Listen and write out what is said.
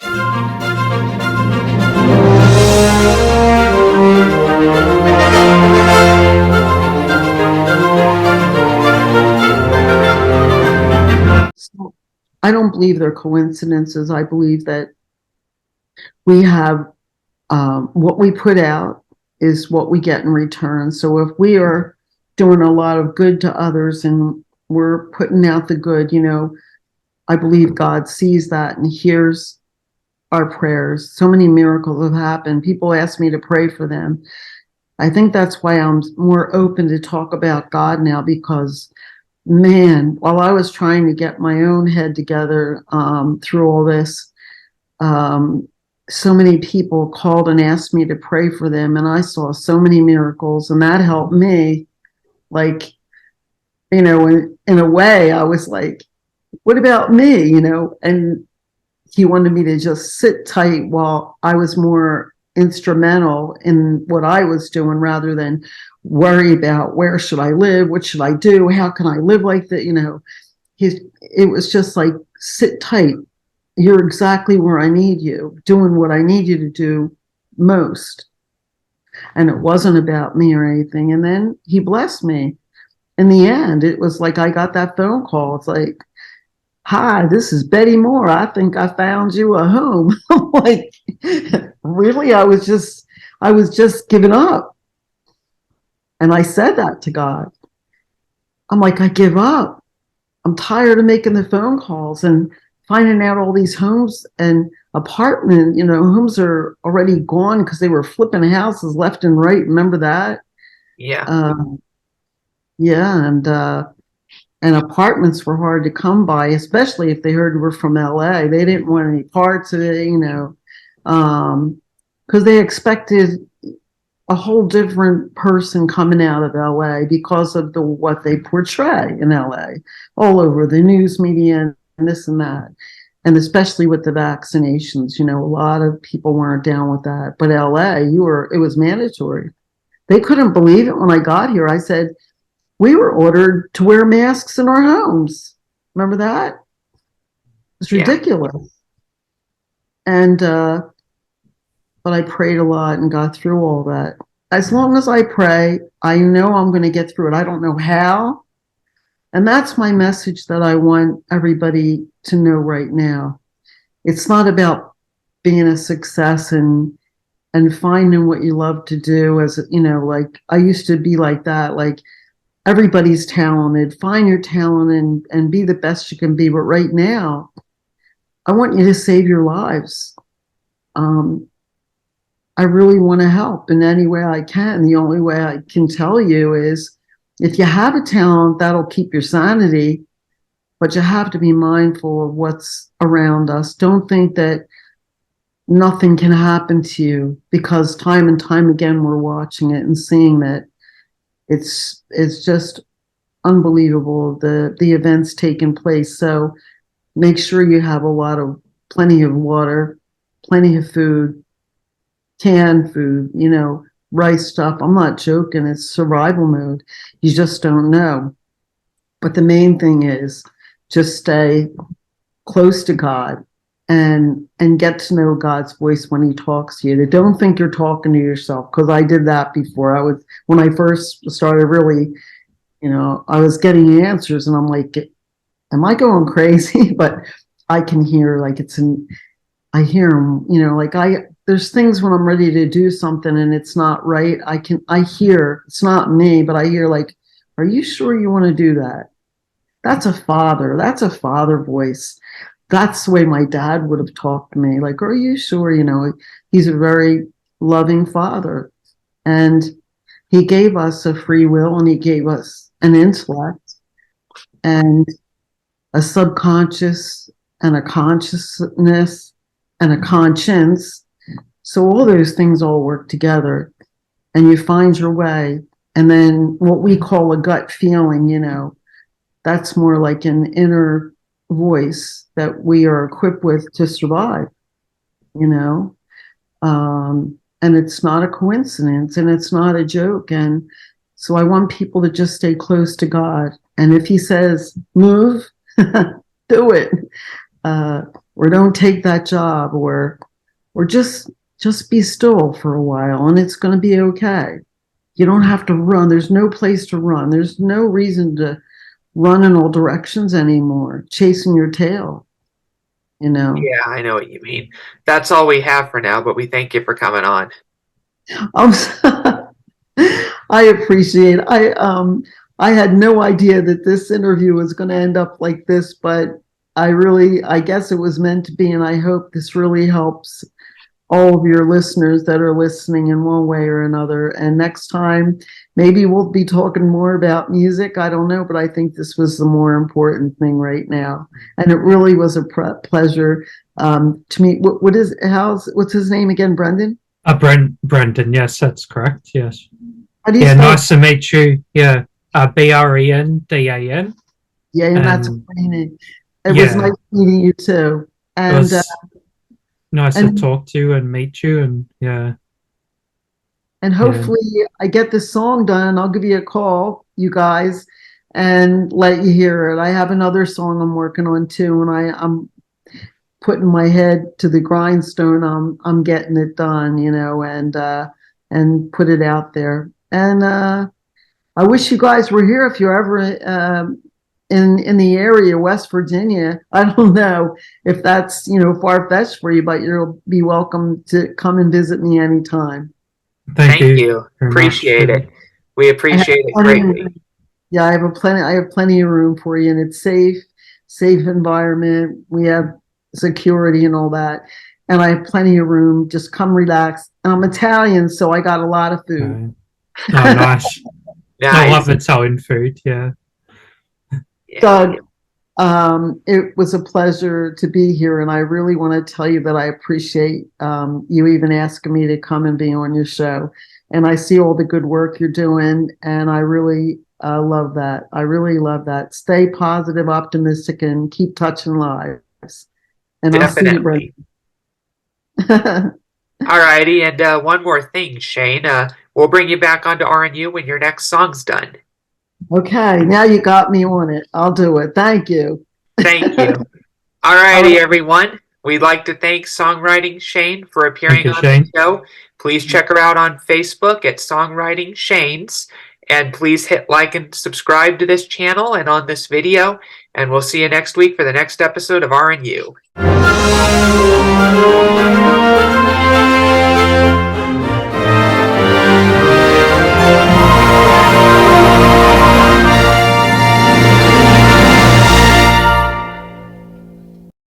So I don't believe they're coincidences. I believe that we have what we put out is what we get in return. So if we are doing a lot of good to others and we're putting out the good, I believe God sees that and hears our prayers. So many miracles have happened. People ask me to pray for them. I think that's why I'm more open to talk about God now, because man, while I was trying to get my own head together through all this, um, so many people called and asked me to pray for them, and I saw so many miracles, and that helped me. Like, in a way, I was like, what about me? And he wanted me to just sit tight while I was more instrumental in what I was doing rather than worry about where should I live, what should I do, how can I live like that. It was just like, sit tight, you're exactly where I need you, doing what I need you to do most. And it wasn't about me or anything. And then he blessed me. In the end, it was like I got that phone call. It's like, hi, this is Betty Moore. I think I found you a home. Like, really? I was just giving up. And I said that to God. I'm like, I give up. I'm tired of making the phone calls and finding out all these homes and homes are already gone because they were flipping houses left and right. Remember that? Yeah. Um, yeah, and apartments were hard to come by, especially if they heard we're from LA. They didn't want any parts of it, because they expected a whole different person coming out of LA because of what they portray in LA, all over the news media and this and that. And especially with the vaccinations, a lot of people weren't down with that. But LA, it was mandatory. They couldn't believe it when I got here. I said, we were ordered to wear masks in our homes. Remember that? It's Yeah. ridiculous. And but I prayed a lot and got through all that. As long as I pray, I know I'm going to get through it. I don't know how. And that's my message that I want everybody to know right now. It's not about being a success and finding what you love to do, as like I used to be like that. Like, everybody's talented. Find your talent and be the best you can be. But right now, I want you to save your lives. Um, I really want to help in any way I can. The only way I can tell you is, if you have a talent, that'll keep your sanity, but you have to be mindful of what's around us. Don't think that nothing can happen to you, because time and time again we're watching it and seeing that it's just unbelievable, the events taking place. So make sure you have plenty of water, plenty of food, canned food, rice stuff. I'm not joking. It's survival mode. You just don't know. But the main thing is just stay close to God and get to know God's voice when he talks to you. Don't think you're talking to yourself, because I did that before. When I first started really, I was getting answers and I'm like, am I going crazy? But I can hear, like, I hear them, there's things when I'm ready to do something and it's not right. I hear, it's not me, but I hear, like, are you sure you want to do that? That's a father voice. That's the way my dad would have talked to me. Like, are you sure? He's a very loving father. And he gave us a free will and he gave us an intellect and a subconscious and a consciousness and a conscience. So all those things all work together and you find your way. And then what we call a gut feeling, that's more like an inner voice that we are equipped with to survive, you know? And it's not a coincidence and it's not a joke. And so I want people to just stay close to God. And if he says, move, do it. Uh, don't take that job, or just be still for a while, and it's going to be okay. You don't have to run. There's no place to run. There's no reason to run in all directions anymore, chasing your tail, you know. Yeah, I know what you mean. That's all we have for now, but we thank you for coming on. I'm I appreciate. I had no idea that this interview was going to end up like this, but I guess it was meant to be, and I hope this really helps all of your listeners that are listening in one way or another. And next time, maybe we'll be talking more about music. I don't know, but I think this was the more important thing right now. And it really was a pleasure to meet. What's his name again? Brendan? Brendan, yes, that's correct. Yes. How do you Yeah, spell? nice to meet you. Yeah. Brendan. Yeah, and that's a And funny name. It was nice yeah, meeting you too. it And was nice to and talk to you and meet you. And yeah, and yeah. hopefully I get this song done. I'll give you a call, you guys, and let you hear it. I have another song I'm working on too, and I'm putting my head to the grindstone. I'm getting it done, and put it out there. And I wish you guys were here if you're ever in the area, West Virginia. I don't know if that's far fetched for you, but you'll be welcome to come and visit me anytime. Thank Thank you you. very much. Appreciate it. We I have appreciate it plenty. greatly. Yeah, I have plenty of room for you, and it's safe environment. We have security and all that, and I have plenty of room. Just come relax. And I'm Italian, so I got a lot of food. Oh, nice. I love Nice. Italian food. Yeah. Yeah. Doug, it was a pleasure to be here, and I really want to tell you that I appreciate you even asking me to come and be on your show. And I see all the good work you're doing, and I really love that. I really love that. Stay positive, optimistic, and keep touching lives. And I'll see you, Definitely. Brenda. All righty. And one more thing, Shane. We'll bring you back onto RNU when your next song's done. Okay, now you got me on it. I'll do it. Thank you. Thank you. All All righty, right. everyone. We'd like to thank Songwriting Shane for Thank appearing you, on the Shane. show. Please check her out on Facebook at Songwriting Shane's. And please hit like and subscribe to this channel and on this video. And we'll see you next week for the next episode of RNU.